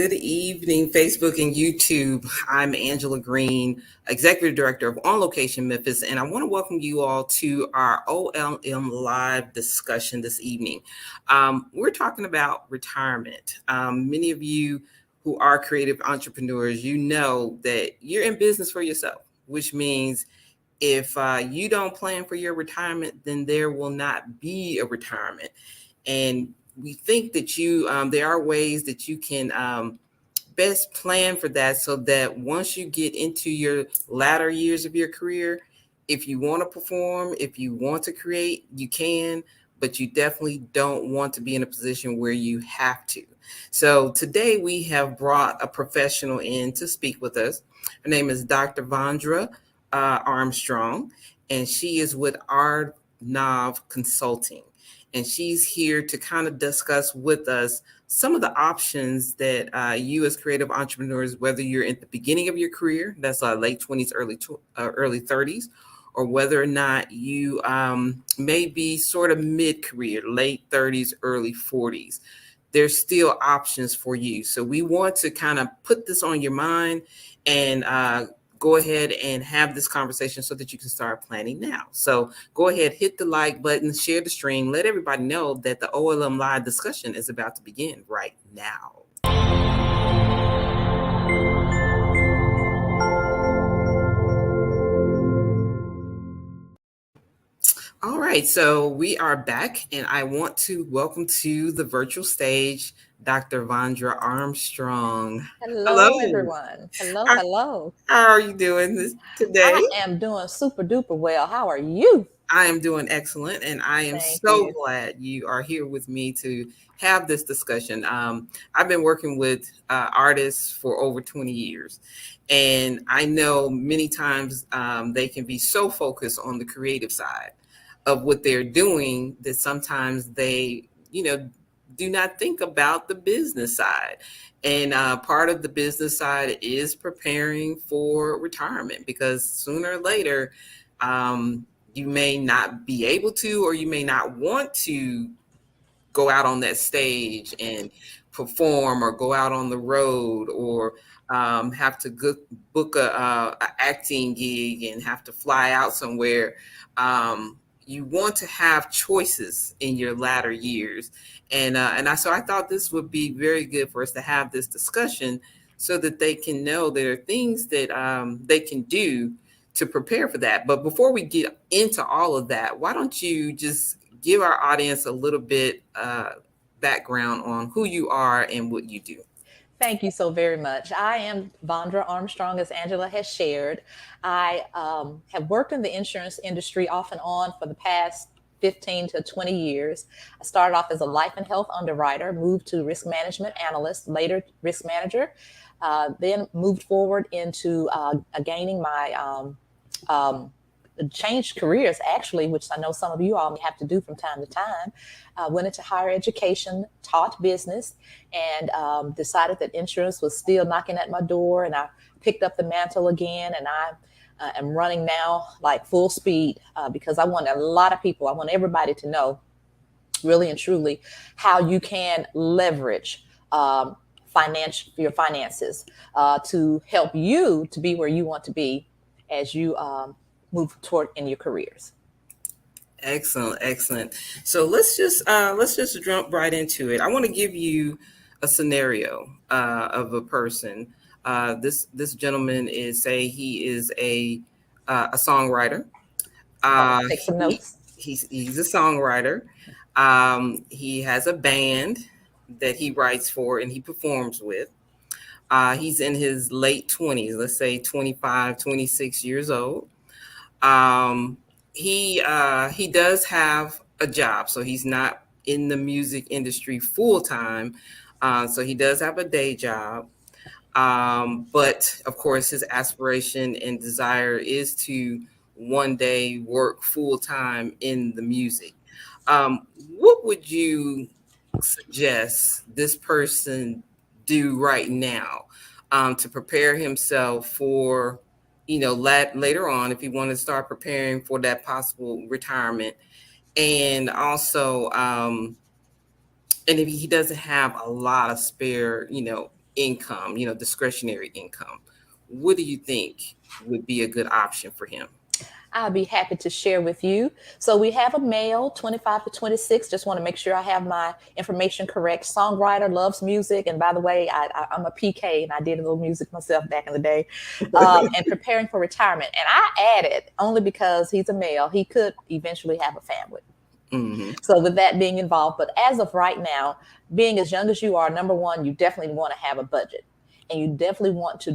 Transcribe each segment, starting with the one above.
Good evening, Facebook and YouTube. I'm Angela Green, Executive Director of On Location Memphis, and I want to welcome you all to our OLM Live discussion this evening. We're talking about retirement. Many of you who are creative entrepreneurs, you know that you're in business for yourself, which means if you don't plan for your retirement, then there will not be a retirement. And we think that there are ways that you can best plan for that so that once you get into your latter years of your career, if you want to perform, if you want to create, you can, but you definitely don't want to be in a position where you have to. So today we have brought a professional in to speak with us. Her name is Dr. Vondra Armstrong, and she is with Arnav Consulting. And she's here to kind of discuss with us some of the options that you as creative entrepreneurs, whether you're at the beginning of your career, that's late 20s, early 30s, or whether or not you may be sort of mid-career, late 30s, early 40s, there's still options for you. So we want to kind of put this on your mind and go ahead and have this conversation so that you can start planning now. So go ahead, hit the like button, share the stream, let everybody know that the OLM Live discussion is about to begin right now. All right, so we are back, and I want to welcome to the virtual stage Dr. Vondra Armstrong. Hello. Hello, everyone. Hello, How, hello. how are you doing today? I am doing super duper well. How are you? I am doing excellent, and I am Thank so you. glad you are here with me to have this discussion. I've been working with artists for over 20 years, and I know many times they can be so focused on the creative side of what they're doing that sometimes they, do not think about the business side. And part of the business side is preparing for retirement because sooner or later, you may not be able to, or you may not want to go out on that stage and perform or go out on the road or have to book a acting gig and have to fly out somewhere. You want to have choices in your latter years, so I thought this would be very good for us to have this discussion so that they can know there are things that they can do to prepare for that. But before we get into all of that, why don't you just give our audience a little bit background on who you are and what you do? Thank you so very much. I am Vondra Armstrong, as Angela has shared. I have worked in the insurance industry off and on for the past 15 to 20 years. I started off as a life and health underwriter, moved to risk management analyst, later risk manager, then moved forward into gaining my changed careers actually, which I know some of you all may have to do from time to time. Went into higher education, taught business, and decided that insurance was still knocking at my door. And I picked up the mantle again, and I am running now like full speed because I want I want everybody to know really and truly how you can leverage your finances to help you to be where you want to be as you move toward in your careers. Excellent, excellent. So let's just jump right into it. I want to give you a scenario of a person. This gentleman he is a songwriter. Take some He notes. he's a songwriter. He has a band that he writes for and he performs with. He's in his late 20s, let's say 25, 26 years old. Um, he does have a job, so he's not in the music industry full time. So he does have a day job. But of course, his aspiration and desire is to one day work full time in the music. What would you suggest this person do right now to prepare himself for, later on if he want to start preparing for that possible retirement, and also and if he doesn't have a lot of spare, income, discretionary income. What do you think would be a good option for him? I'll be happy to share with you. So we have a male, 25 to 26. Just want to make sure I have my information correct. Songwriter, loves music. And by the way, I'm a PK and I did a little music myself back in the day. And preparing for retirement. And I added, only because he's a male, he could eventually have a family. Mm-hmm. So with that being involved, but as of right now, being as young as you are, number one, you definitely want to have a budget. And you definitely want to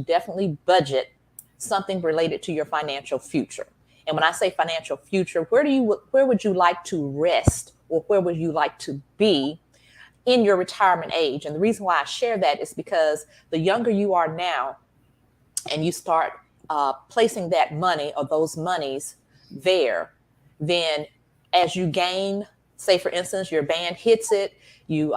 budget something related to your financial future. And when I say financial future, where would you like to rest, or where would you like to be in your retirement age? And the reason why I share that is because the younger you are now, and you start placing that money or those monies there, then as you gain, say for instance, your band hits it, you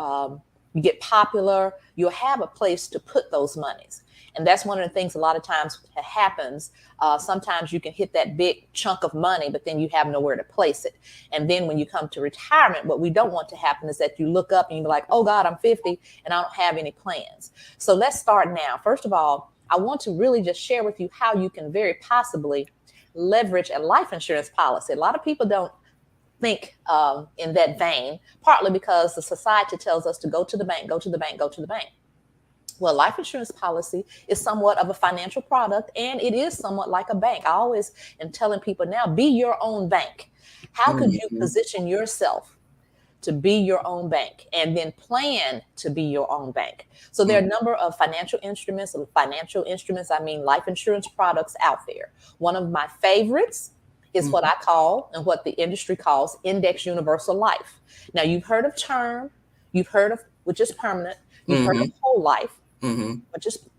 get popular, you'll have a place to put those monies. And that's one of the things a lot of times happens. Sometimes you can hit that big chunk of money, but then you have nowhere to place it. And then when you come to retirement, what we don't want to happen is that you look up and you're like, oh God, I'm 50 and I don't have any plans. So let's start now. First of all, I want to really just share with you how you can very possibly leverage a life insurance policy. A lot of people don't think in that vein, partly because the society tells us to go to the bank, go to the bank, go to the bank. Well, life insurance policy is somewhat of a financial product, and it is somewhat like a bank. I always am telling people now, be your own bank. How could you position yourself to be your own bank and then plan to be your own bank? So there are a number of financial instruments, I mean life insurance products out there. One of my favorites is what I call, and what the industry calls, index universal life. Now, you've heard of term, you've heard of, which is permanent, you've heard of whole life,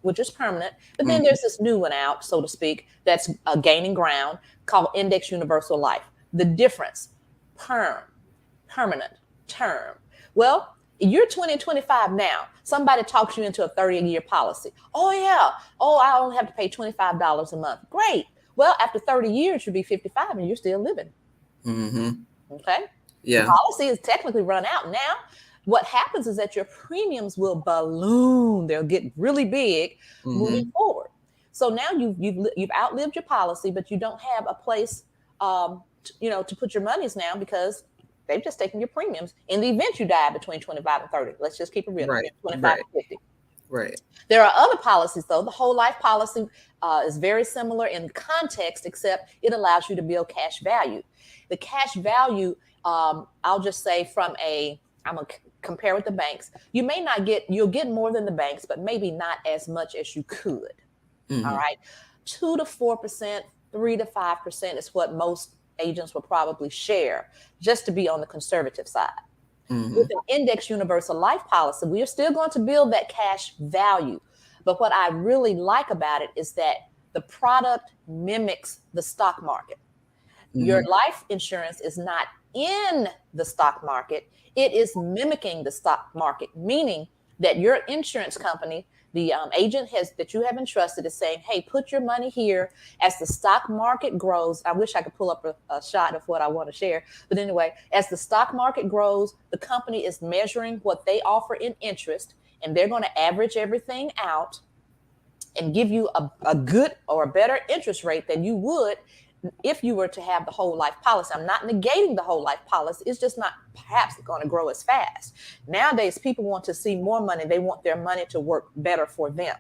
which is permanent. But then there's this new one out, so to speak, that's gaining ground, called index universal life. The difference, permanent, term. Well, you're 20 and 25 now. Somebody talks you into a 30-year policy. Oh, yeah. Oh, I only have to pay $25 a month. Great. Well, after 30 years, you'll be 55 and you're still living. Okay? Yeah. The policy is technically run out. Now, what happens is that your premiums will balloon. They'll get really big moving forward. So now you've outlived your policy, but you don't have a place, to put your monies now, because they've just taken your premiums in the event you die between 25 and 30. Let's just keep it real. Right. 25 and 50. Right. There are other policies, though. The whole life policy is very similar in context, except it allows you to build cash value. The cash value, I'll just say I'm going to compare with the banks. You'll get more than the banks, but maybe not as much as you could. All right. 2 to 4%, 3 to 5% is what most agents will probably share, just to be on the conservative side. With an index universal life policy, we are still going to build that cash value. But what I really like about it is that the product mimics the stock market. Your life insurance is not in the stock market. It is mimicking the stock market, meaning that your insurance company, the agent that you have entrusted, is saying, hey, put your money here. As the stock market grows, I wish I could pull up a shot of what I want to share. But anyway, as the stock market grows, the company is measuring what they offer in interest, and they're going to average everything out and give you a good or a better interest rate than you would if you were to have the whole life policy. I'm not negating the whole life policy. It's just not perhaps going to grow as fast. Nowadays, people want to see more money. They want their money to work better for them.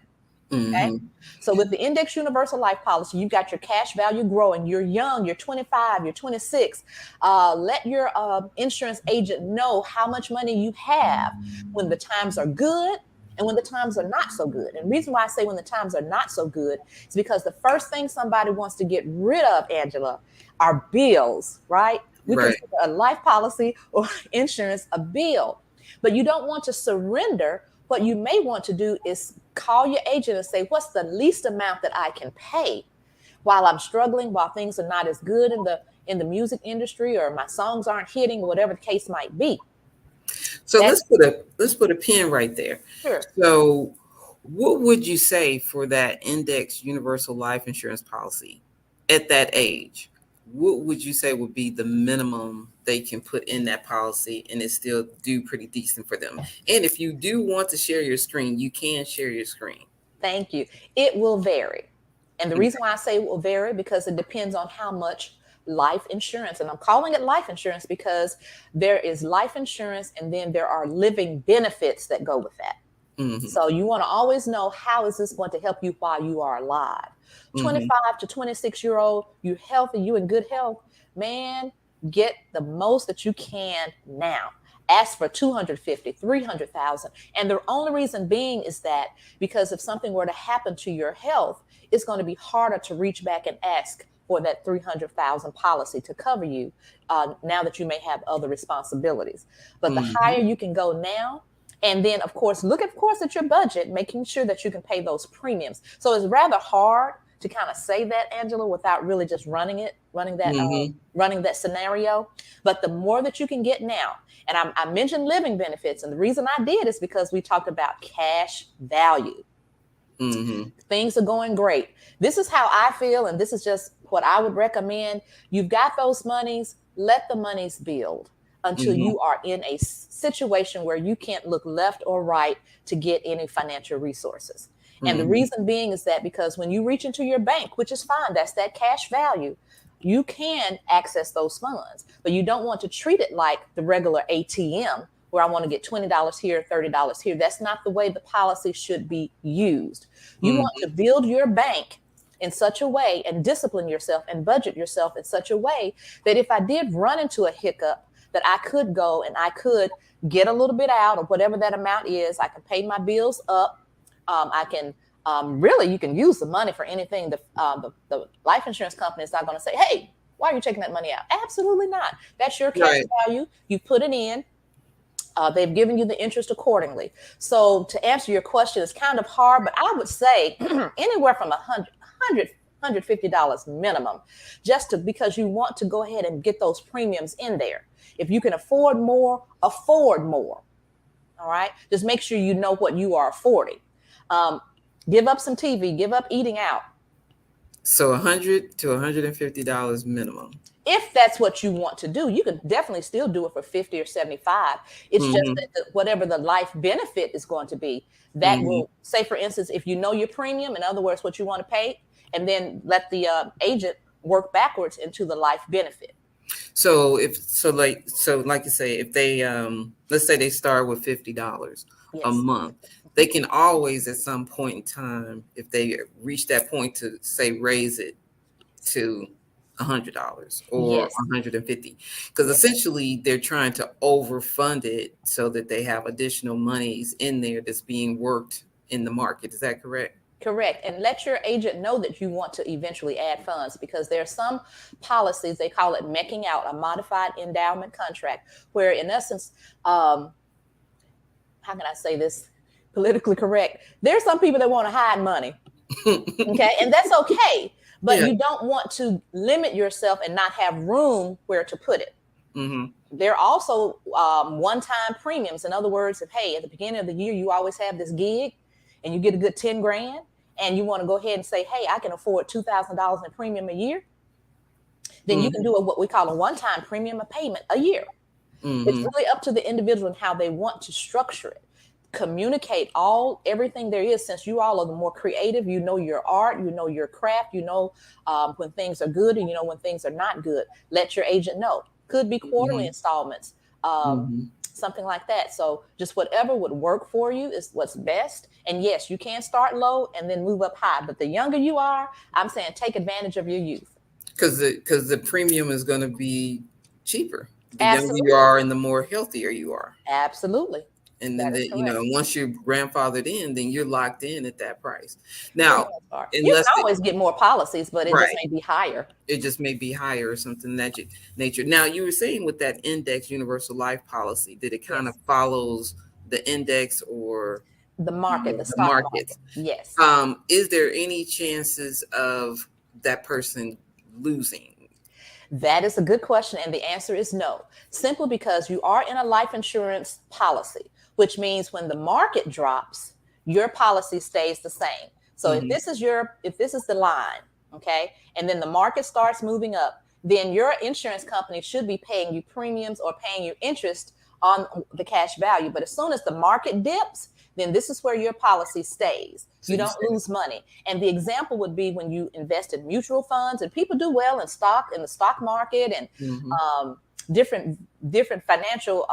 Okay. So with the index universal life policy, you've got your cash value growing. You're young, you're 25, you're 26. Let your insurance agent know how much money you have when the times are good and when the times are not so good. And the reason why I say when the times are not so good is because the first thing somebody wants to get rid of, Angela, are bills, right? We consider a life policy or insurance a bill, but you don't want to surrender. What you may want to do is call your agent and say, what's the least amount that I can pay while I'm struggling, while things are not as good in the music industry, or my songs aren't hitting, whatever the case might be. So let's put a pin right there. Sure. So what would you say for that index universal life insurance policy at that age? what would you say would be the minimum they can put in that policy and it still do pretty decent for them? And if you do want to share your screen, you can share your screen. Thank you. It will vary. And the Okay. reason why I say it will vary because it depends on how much life insurance, and I'm calling it life insurance because there is life insurance and then there are living benefits that go with that. Mm-hmm. So you want to always know, how is this going to help you while you are alive? Mm-hmm. 25 to 26-year-old, you healthy, you in good health, man, get the most that you can now. Ask for 250, 300,000. And the only reason being is that because if something were to happen to your health, it's going to be harder to reach back and ask for that 300,000 policy to cover you now that you may have other responsibilities. But the Mm-hmm. higher you can go now, and then of course, look of course at your budget, making sure that you can pay those premiums. So it's rather hard to kind of say that, Angela, without really just running that scenario. But the more that you can get now, and I mentioned living benefits, and the reason I did is because we talked about cash value. Mm-hmm. Things are going great. This is how I feel, and this is just what I would recommend. You've got those monies, let the monies build until Mm-hmm. you are in a situation where you can't look left or right to get any financial resources. And the Mm-hmm. reason being is that because when you reach into your bank, which is fine, that's that cash value, you can access those funds, but you don't want to treat it like the regular ATM where I want to get $20 here, $30 here. That's not the way the policy should be used. You want to build your bank in such a way and discipline yourself and budget yourself in such a way that if I did run into a hiccup, that I could go and I could get a little bit out of whatever that amount is. I can pay my bills up. I can really, you can use the money for anything. The life insurance company is not going to say, hey, why are you taking that money out? Absolutely not. That's your cash Right. value. You put it in. They've given you the interest accordingly. So to answer your question, it's kind of hard, but I would say anywhere from $150 minimum, because you want to go ahead and get those premiums in there. If you can afford more, afford more. All right. Just make sure you know what you are affording. Give up some TV, give up eating out. So $100 to $150 minimum. If that's what you want to do, you can definitely still do it for 50 or 75. It's just that whatever the life benefit is going to be, that will say, for instance, if you know your premium, in other words, what you want to pay, and then let the agent work backwards into the life benefit. So like you say, if they let's say they start with $50 a month, they can always at some point in time, if they reach that point, to say raise it to $100 or $150, because essentially they're trying to overfund it so that they have additional monies in there that's being worked in the market. Is that correct? Correct. And let your agent know that you want to eventually add funds, because there are some policies, they call it making out, a modified endowment contract, where in essence, how can I say this politically correct? There's some people that want to hide money. Okay. And that's okay. But you don't want to limit yourself and not have room where to put it. There are also one-time premiums. In other words, if, hey, at the beginning of the year, you always have this gig and you get a good 10 grand and you want to go ahead and say, hey, I can afford $2,000 in premium a year, then you can do what we call a one-time premium, a payment a year. It's really up to the individual and how they want to structure it. Communicate everything there is, since you all are the more creative. You know your art, you know your craft, you know when things are good and you know when things are not good. Let your agent know. Could be quarterly installments, something like that. So just whatever would work for you is what's best. And yes, you can start low and then move up high. But the younger you are, I'm saying take advantage of your youth. Because the premium is going to be cheaper. The younger you are and the more healthier you are. Absolutely. And then, once you're grandfathered in, then you're locked in at that price. Now, you can always get more policies, but it just may be higher. It just may be higher or something of that nature. Now, you were saying with that index universal life policy that it kind of follows the index or the market, the stock market. Yes. Is there any chances of that person losing? That is a good question. And the answer is no. Simply because you are in a life insurance policy, which means when the market drops, your policy stays the same. So if this is the line, okay, and then the market starts moving up, then your insurance company should be paying you premiums or paying you interest on the cash value. But as soon as the market dips, then this is where your policy stays. So You you don't said, lose money. And the example would be when you invest in mutual funds, and people do well in the stock market, and mm-hmm. different financial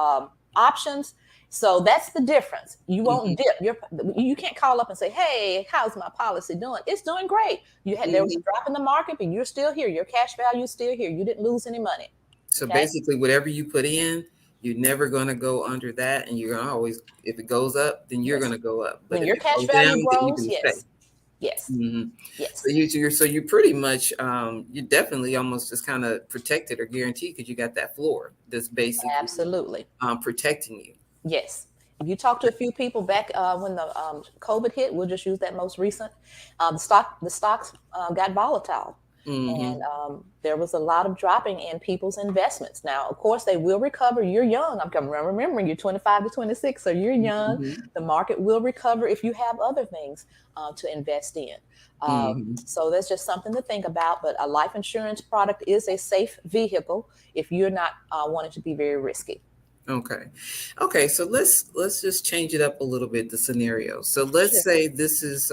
options. So that's the difference. You won't dip. You can't call up and say, "Hey, how's my policy doing?" It's doing great. There was a drop in the market, but you're still here. Your cash value is still here. You didn't lose any money. So Okay. basically, whatever you put in, you're never going to go under that, and you're going to always, if it goes up, then you're going to go up. But When if your it cash goes value down, then you're grows, going to stay. yes. Yes. Mm-hmm. Yes. So you're pretty much you're definitely almost just kind of protected or guaranteed because you got that floor that's basically Absolutely protecting you. Yes. If you talk to a few people back when the COVID hit, we'll just use that most recent. The stocks got volatile, and there was a lot of dropping in people's investments. Now, of course, they will recover. You're young. I'm remembering you're 25 to 26, so you're young. The market will recover if you have other things to invest in. So that's just something to think about. But a life insurance product is a safe vehicle if you're not wanting to be very risky. Okay. So let's just change it up a little bit, the scenario. So let's say this is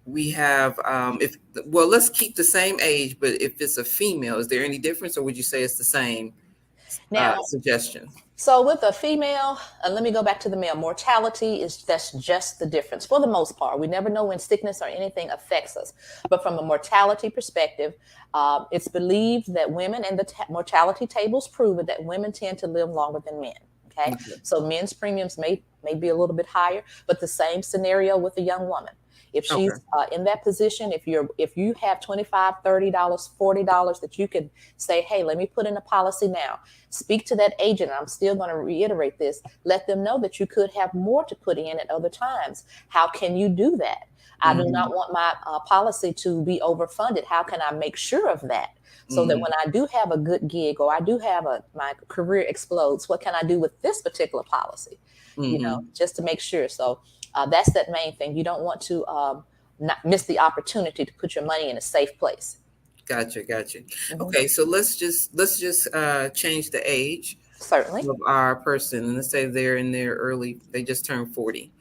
we have let's keep the same age, but if it's a female, is there any difference, or would you say it's the same suggestion? So with a female, let me go back to the male. Mortality that's just the difference for the most part. We never know when sickness or anything affects us. But from a mortality perspective, it's believed that women, and the mortality tables prove it, that women tend to live longer than men. Okay. So men's premiums may be a little bit higher, but the same scenario with a young woman. If she's in that position, if you have $25, $30, $40 that you could say, hey, let me put in a policy now. Speak to that agent. I'm still going to reiterate this. Let them know that you could have more to put in at other times. How can you do that? I do not want my policy to be overfunded. How can I make sure of that? So that when I do have a good gig, or I do have my career explodes, what can I do with this particular policy? You know, just to make sure. So that's that main thing. You don't want to not miss the opportunity to put your money in a safe place. Gotcha. Okay, so let's just change the age Certainly of our person, and let's say they're in their they just turned 40,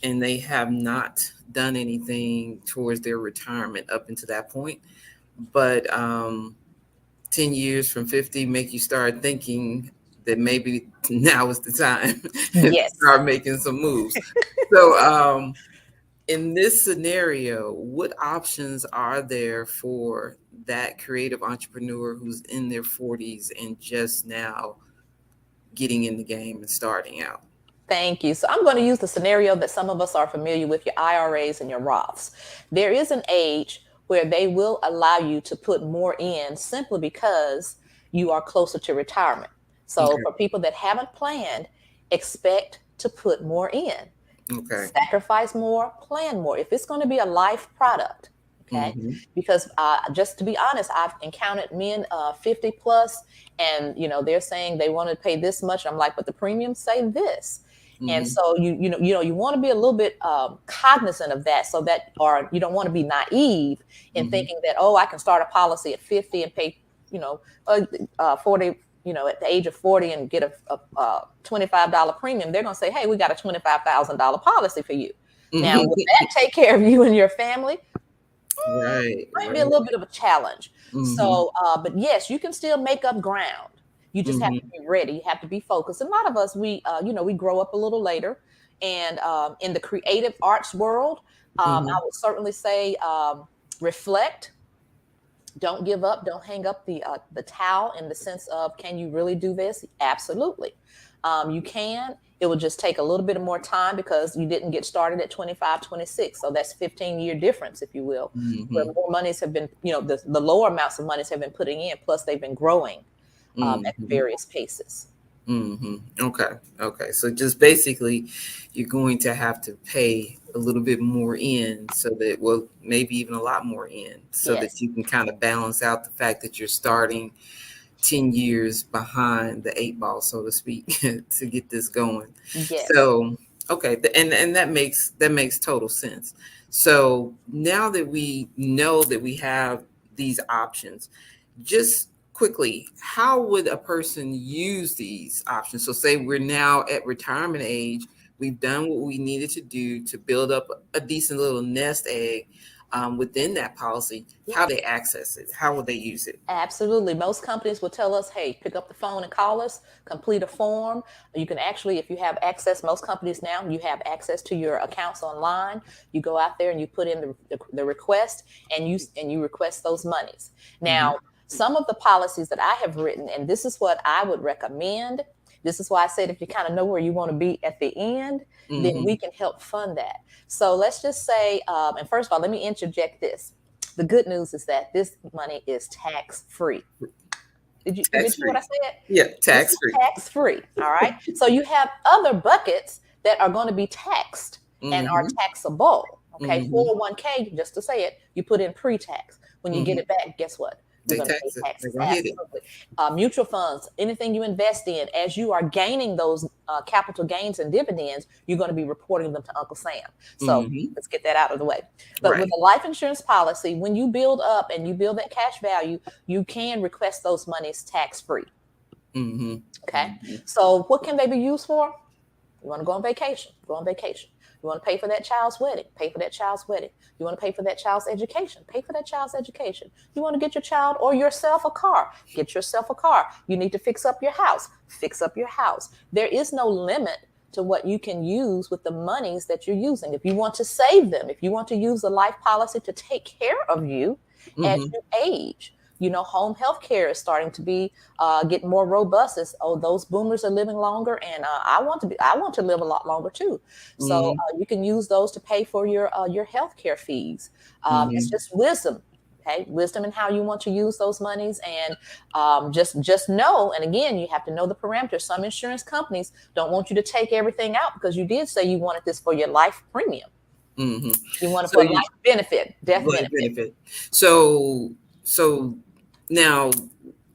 and they have not done anything towards their retirement up until that point. But 10 years from 50 make you start thinking that maybe now is the time to start making some moves. So in this scenario, what options are there for that creative entrepreneur who's in their 40s and just now getting in the game and starting out? Thank you. So I'm going to use the scenario that some of us are familiar with, your IRAs and your Roths. There is an age where they will allow you to put more in simply because you are closer to retirement. So for people that haven't planned, expect to put more in. Sacrifice more, plan more. If it's going to be a life product, because just to be honest, I've encountered men 50 plus, and they're saying they want to pay this much. I'm like, but the premiums say this. And so you want to be a little bit cognizant of that, so that, or you don't want to be naive in thinking that, oh, I can start a policy at 50 and pay 40, at the age of 40 and get a $25 premium. They're going to say, hey, we got a $25,000 policy for you. Now, will that take care of you and your family? Might be a little bit of a challenge. So, but yes, you can still make up ground. You just have to be ready. You have to be focused. And a lot of us, we grow up a little later, and in the creative arts world, I would certainly say reflect. Don't give up. Don't hang up the towel, in the sense of, can you really do this? Absolutely. You can. It will just take a little bit more time because you didn't get started at 25, 26. So that's 15-year difference, if you will, where more monies have been, the lower amounts of monies have been putting in, plus they've been growing at various paces. Okay. So just basically, you're going to have to pay a little bit more in, so that, well, maybe even a lot more in, so that you can kind of balance out the fact that you're starting 10 years behind the 8 ball, so to speak, to get this going. So, okay. And that makes total sense. So now that we know that we have these options, Just quickly, how would a person use these options? So say we're now at retirement age, we've done what we needed to do to build up a decent little nest egg within that policy. How they access it? How would they use it? Absolutely. Most companies will tell us, hey, pick up the phone and call us, complete a form. You can actually, if you have access, most companies now, you have access to your accounts online. You go out there and you put in the request and you request those monies. Now, some of the policies that I have written, and this is what I would recommend. This is why I said if you kind of know where you want to be at the end, then we can help fund that. So let's just say, and first of all, let me interject this. The good news is that this money is tax free. Did you hear what I said? Yeah, tax free. Tax free. All right. So you have other buckets that are going to be taxed and are taxable. Okay. 401k, just to say it, you put in pre-tax. When you get it back, guess what? They tax it. They're gonna hit it. Mutual funds, anything you invest in, as you are gaining those capital gains and dividends, you're going to be reporting them to Uncle Sam. So let's get that out of the way. But with a life insurance policy, when you build up and you build that cash value, you can request those monies tax-free. Okay. So what can they be used for? You want to go on vacation? Go on vacation. You want to pay for that child's wedding? Pay for that child's wedding. You want to pay for that child's education? Pay for that child's education. You want to get your child or yourself a car? Get yourself a car. You need to fix up your house? Fix up your house. There is no limit to what you can use with the monies that you're using. If you want to save them, if you want to use a life policy to take care of you as you age, you know, home health care is starting to be get more robust. As those boomers are living longer, and I want to live a lot longer too. So you can use those to pay for your health care fees. It's just wisdom. Okay, wisdom in how you want to use those monies, and just know. And again, you have to know the parameters. Some insurance companies don't want you to take everything out because you did say you wanted this for your life premium. You want it for life benefit, death benefit. So now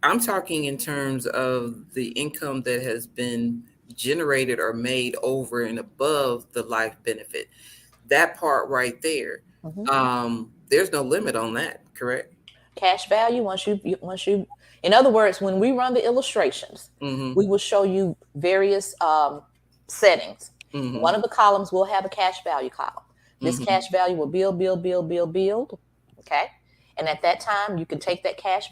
I'm talking in terms of the income that has been generated or made over and above the life benefit. That part right there, there's no limit on that, correct? Cash value, once you, in other words, when we run the illustrations, we will show you various settings. One of the columns will have a cash value column. This cash value will build. Okay. And at that time, you can take that cash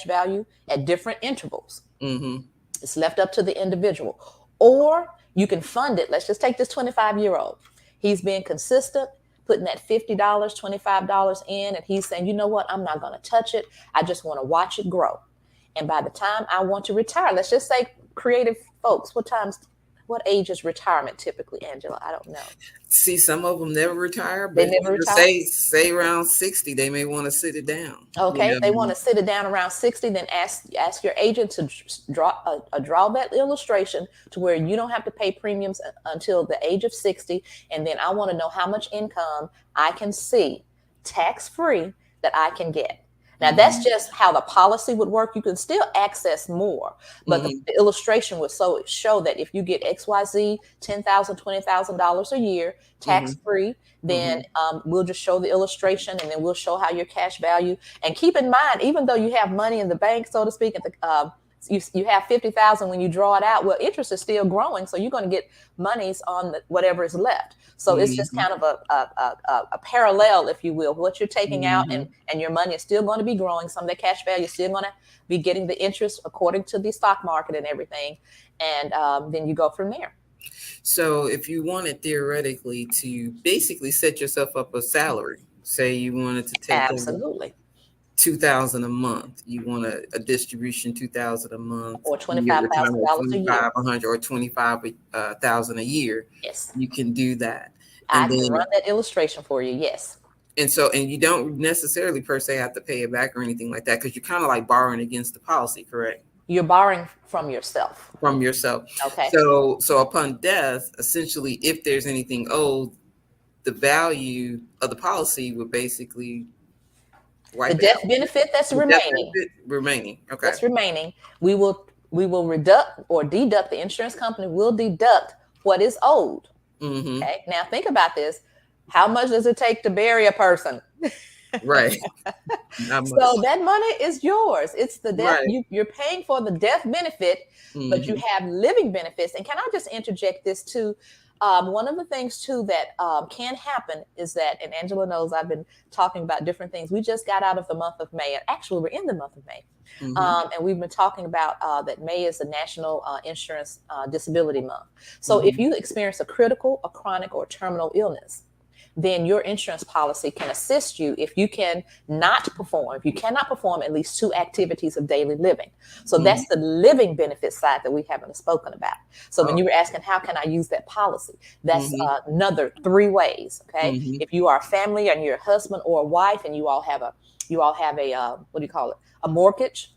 value at different intervals. It's left up to the individual. Or you can fund it. Let's just take this 25-year-old. He's being consistent, putting that $50, $25 in, and he's saying, you know what, I'm not going to touch it. I just want to watch it grow. And by the time I want to retire, let's just say creative folks, what age is retirement typically, Angela? I don't know. See, some of them never retire, but they never retire. Say around 60, they may want to sit it down. Okay, if they want to sit it down around 60, then ask your agent to draw that illustration to where you don't have to pay premiums until the age of 60, and then I want to know how much income I can see tax-free that I can get. Now, that's just how the policy would work. You can still access more, but the illustration would show that if you get XYZ, $10,000, $20,000 a year, tax-free, then we'll just show the illustration, and then we'll show how your cash value. And keep in mind, even though you have money in the bank, so to speak, at the you have 50,000 when you draw it out. Well, interest is still growing, so you're going to get monies on whatever is left. So it's just kind of a parallel, if you will. What you're taking out and your money is still going to be growing. Some of the cash value is still going to be getting the interest according to the stock market and everything. And then you go from there. So if you wanted theoretically to basically set yourself up a salary, say you wanted to take absolutely $2,000 a month, you want a distribution $2,000 a month, or $25,000 a year, 100 or 25,000 a year. Yes, you can do that. I can run that illustration for you. Yes. And you don't necessarily per se have to pay it back or anything like that, because you're kind of like borrowing against the policy, correct? You're borrowing from yourself. From yourself. Okay. So upon death, essentially, if there's anything owed, the value of the policy would basically wipe the death benefit that's remaining. Okay. That's remaining. We will deduct, the insurance company will deduct what is owed. Okay. Now think about this. How much does it take to bury a person? Right. Not much. So that money is yours. It's the death. Right. You're paying for the death benefit, but you have living benefits. And can I just interject this too? One of the things too that can happen is that, and Angela knows I've been talking about different things. We just got out of the month of May, and actually we're in the month of May, and we've been talking about that May is the National Insurance Disability Month. So if you experience a critical, a chronic, or terminal illness, then your insurance policy can assist you if you can not perform, if you cannot perform at least 2 activities of daily living. So that's the living benefit side that we haven't spoken about. So when you were asking, how can I use that policy? That's another 3 ways. Okay. If you are a family and you're a husband or a wife and you all have a what do you call it? A mortgage,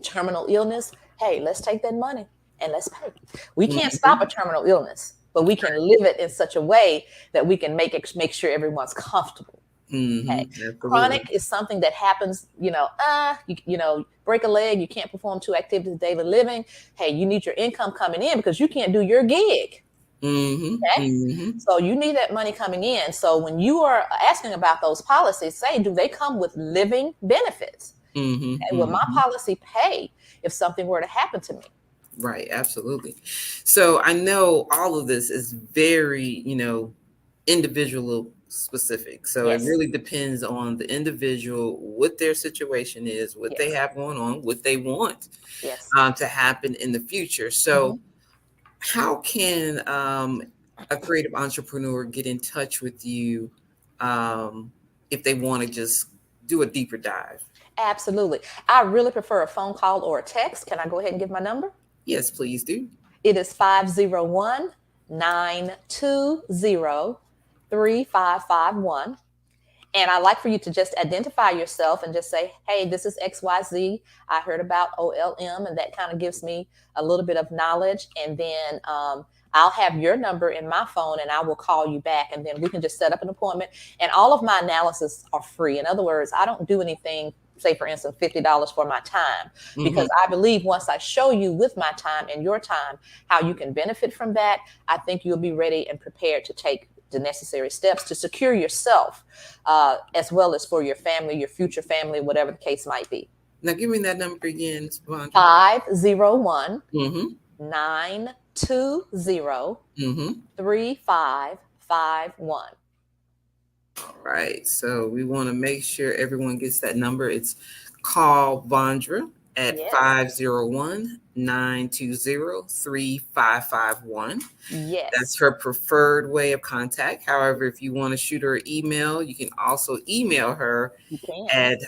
terminal illness. Hey, let's take that money and let's pay. We can't stop a terminal illness, but we can live it in such a way that we can make sure everyone's comfortable. Okay. Chronic is something that happens, you break a leg, you can't perform 2 activities of daily living. Hey, you need your income coming in because you can't do your gig. Okay. So you need that money coming in. So when you are asking about those policies, say, do they come with living benefits? Okay. Will my policy pay if something were to happen to me? Right. Absolutely. So I know all of this is very, individual specific. So it really depends on the individual, what their situation is, what they have going on, what they want to happen in the future. So how can a creative entrepreneur get in touch with you if they want to just do a deeper dive? Absolutely. I really prefer a phone call or a text. Can I go ahead and give my number? Yes, please do. It is 501-920-3551. And I'd like for you to just identify yourself and just say, hey, this is XYZ. I heard about OLM, and that kind of gives me a little bit of knowledge. And then I'll have your number in my phone and I will call you back, and then we can just set up an appointment. And all of my analysis are free. In other words, I don't do anything, say for instance, $50 for my time, because I believe once I show you with my time and your time how you can benefit from that, I think you'll be ready and prepared to take the necessary steps to secure yourself, as well as for your family, your future family, whatever the case might be. Now give me that number again, Vondra. 501-920-3551. All right. So we want to make sure everyone gets that number. It's call Vondra at 501-920-3551. Yes. That's her preferred way of contact. However, if you want to shoot her an email, you can also email her at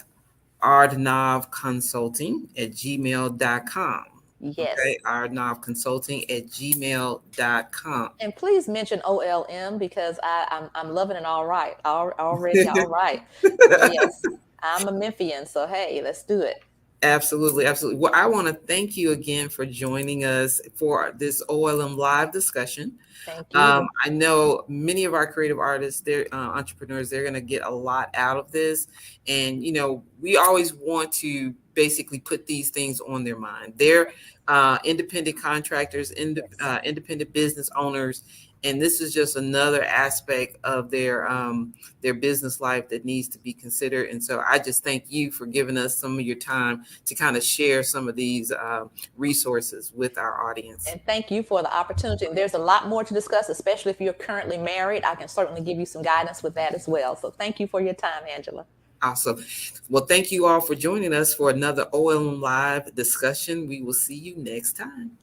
ardnovconsulting@gmail.com. Yes. Okay, ardnovconsulting@gmail.com. And please mention OLM, because I'm loving it. All right. Already. All right. Yes. I'm a Memphian. So, hey, let's do it. Absolutely. Absolutely. Well, I want to thank you again for joining us for this OLM live discussion. Thank you. I know many of our creative artists, they're entrepreneurs, they're going to get a lot out of this. And, we always want to basically put these things on their mind. They're independent contractors, independent business owners. And this is just another aspect of their business life that needs to be considered. And so I just thank you for giving us some of your time to kind of share some of these resources with our audience. And thank you for the opportunity. And there's a lot more to discuss, especially if you're currently married. I can certainly give you some guidance with that as well. So thank you for your time, Angela. Awesome. Well, thank you all for joining us for another OLM Live discussion. We will see you next time.